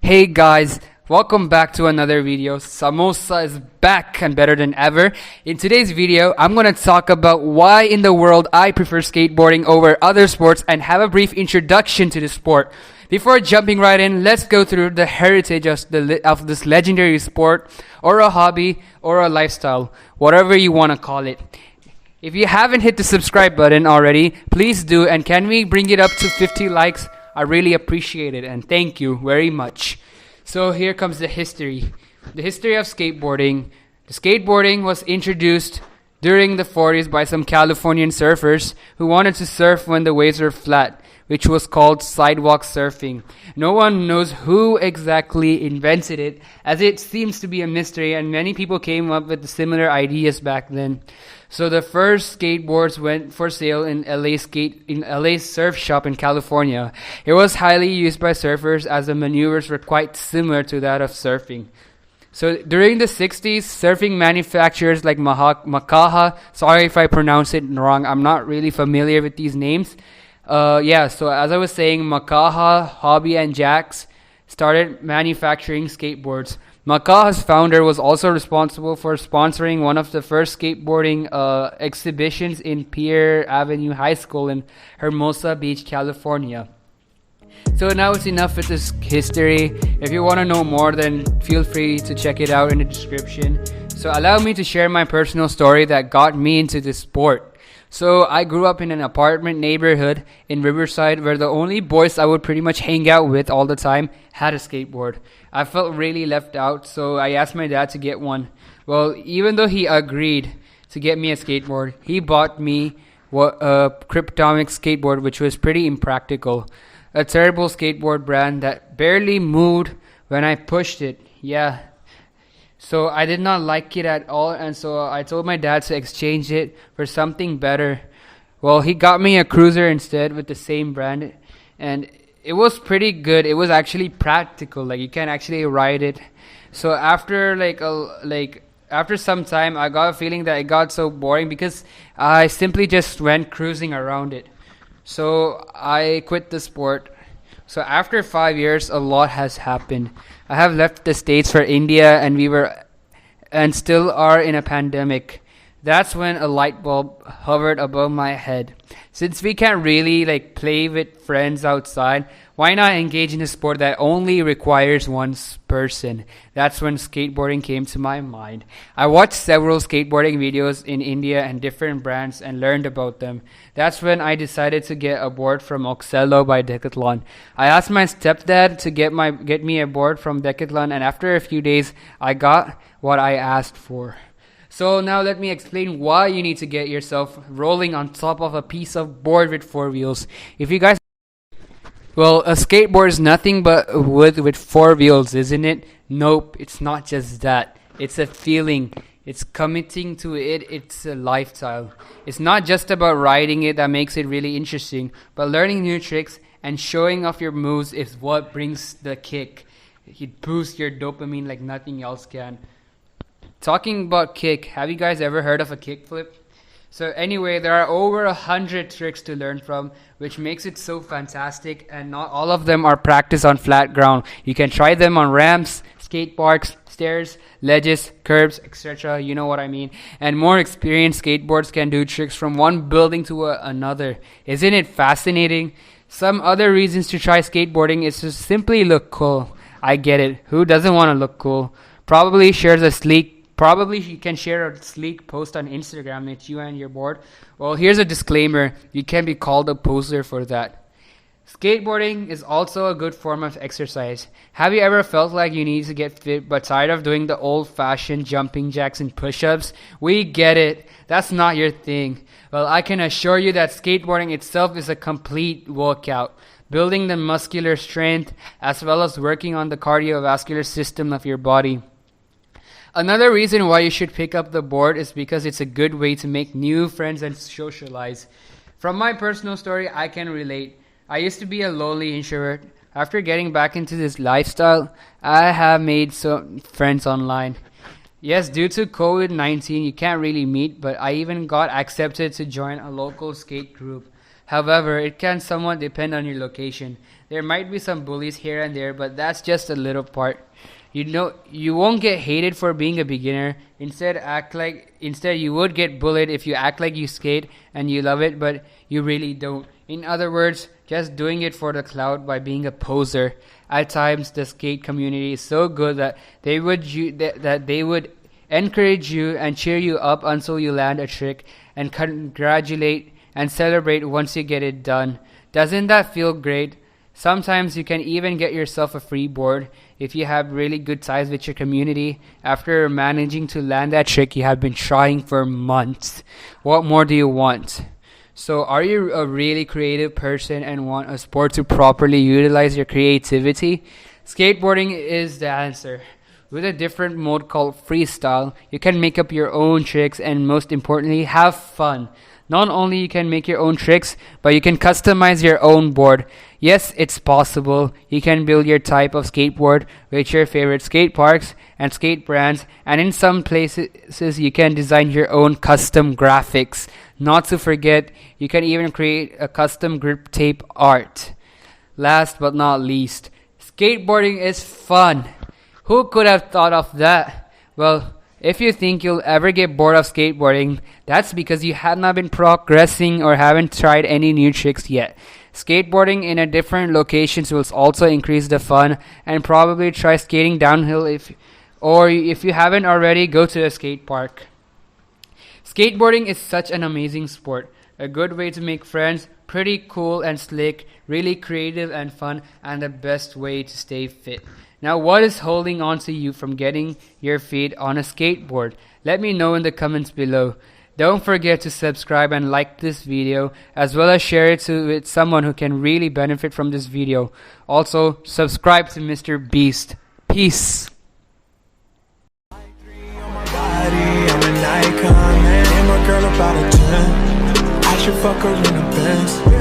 Hey guys, welcome back to another video. Samosa is back and better than ever. In today's video, I'm going to talk about why in the world I prefer skateboarding over other sports and have a brief introduction to the sport. Before jumping right in, let's go through the heritage of this legendary sport, or a hobby, or a lifestyle, whatever you want to call it. If you haven't hit the subscribe button already, please do, and can we bring it up to 50 likes? I really appreciate it, and thank you very much. So here comes the history. The history of skateboarding. The skateboarding was introduced during the 40s by some Californian surfers who wanted to surf when the waves were flat, which was called sidewalk surfing. No one knows who exactly invented it, as it seems to be a mystery, and many people came up with similar ideas back then. So the first skateboards went for sale in LA surf shop in California. It was highly used by surfers as the maneuvers were quite similar to that of surfing. So during the 60s, surfing manufacturers like Makaha, sorry if I pronounce it wrong, I'm not really familiar with these names. So as I was saying, Makaha, Hobby, and Jax started manufacturing skateboards. Makaha's founder was also responsible for sponsoring one of the first skateboarding exhibitions in Pierre Avenue High School in Hermosa Beach, California. So now it's enough with this history. If you want to know more, then feel free to check it out in the description. So allow me to share my personal story that got me into this sport. So I grew up in an apartment neighborhood in Riverside where the only boys I would pretty much hang out with all the time had a skateboard. I felt really left out, so I asked my dad to get one. Well, even though he agreed to get me a skateboard, he bought me a Kryptomic skateboard, which was pretty impractical. A terrible skateboard brand that barely moved when I pushed it. Yeah. So I did not like it at all, and so I told my dad to exchange it for something better. Well, he got me a Cruiser instead with the same brand, and it was pretty good. It was actually practical, like you can actually ride it. So after after some time, I got a feeling that it got so boring because I simply just went cruising around it. So I quit the sport. So after 5 years, a lot has happened. I have left the States for India, and still are in a pandemic. That's when a light bulb hovered above my head. Since we can't really play with friends outside, why not engage in a sport that only requires one person? That's when skateboarding came to my mind. I watched several skateboarding videos in India and different brands and learned about them. That's when I decided to get a board from Oxello by Decathlon. I asked my stepdad to get me a board from Decathlon, and after a few days, I got what I asked for. So now let me explain why you need to get yourself rolling on top of a piece of board with 4 wheels. Well, a skateboard is nothing but wood with 4 wheels, isn't it? Nope, it's not just that. It's a feeling. It's committing to it. It's a lifestyle. It's not just about riding it that makes it really interesting, but learning new tricks and showing off your moves is what brings the kick. It boosts your dopamine like nothing else can. Talking about kick, have you guys ever heard of a kickflip? So anyway, there are over 100 tricks to learn from, which makes it so fantastic, and not all of them are practiced on flat ground. You can try them on ramps, skate parks, stairs, ledges, curbs, etc. You know what I mean. And more experienced skateboards can do tricks from one building to another. Isn't it fascinating? Some other reasons to try skateboarding is to simply look cool. I get it. Who doesn't want to look cool? Probably you can share a sleek post on Instagram with you and your board. Well, here's a disclaimer. You can be called a poser for that. Skateboarding is also a good form of exercise. Have you ever felt like you need to get fit but tired of doing the old-fashioned jumping jacks and push-ups? We get it. That's not your thing. Well, I can assure you that skateboarding itself is a complete workout, building the muscular strength as well as working on the cardiovascular system of your body. Another reason why you should pick up the board is because it's a good way to make new friends and socialize. From my personal story, I can relate. I used to be a lonely introvert. After getting back into this lifestyle, I have made some friends online. Yes, due to COVID-19, you can't really meet, but I even got accepted to join a local skate group. However, it can somewhat depend on your location. There might be some bullies here and there, but that's just a little part. You know, you won't get hated for being a beginner. Instead you would get bullied if you act like you skate and you love it, but you really don't. In other words, just doing it for the clout by being a poser. At times, the skate community is so good that they would encourage you and cheer you up until you land a trick, and congratulate and celebrate once you get it done. Doesn't that feel great? Sometimes you can even get yourself a free board if you have really good ties with your community after managing to land that trick you have been trying for months. What more do you want? So, are you a really creative person and want a sport to properly utilize your creativity? Skateboarding is the answer. With a different mode called freestyle, you can make up your own tricks and most importantly, have fun. Not only you can make your own tricks, but you can customize your own board. Yes, it's possible. You can build your type of skateboard with your favorite skate parks and skate brands, and in some places you can design your own custom graphics. Not to forget, you can even create a custom grip tape art. Last but not least, skateboarding is fun. Who could have thought of that? Well, if you think you'll ever get bored of skateboarding, that's because you have not been progressing or haven't tried any new tricks yet. Skateboarding in a different locations will also increase the fun, and probably try skating downhill if you haven't already, go to a skate park. Skateboarding is such an amazing sport. A good way to make friends, pretty cool and slick, really creative and fun, and the best way to stay fit. Now, what is holding on to you from getting your feet on a skateboard? Let me know in the comments below. Don't forget to subscribe and like this video, as well as share it with someone who can really benefit from this video. Also, subscribe to Mr. Beast. Peace. I'm an icon, man. And my girl about a 10. I should fuck her in the Benz.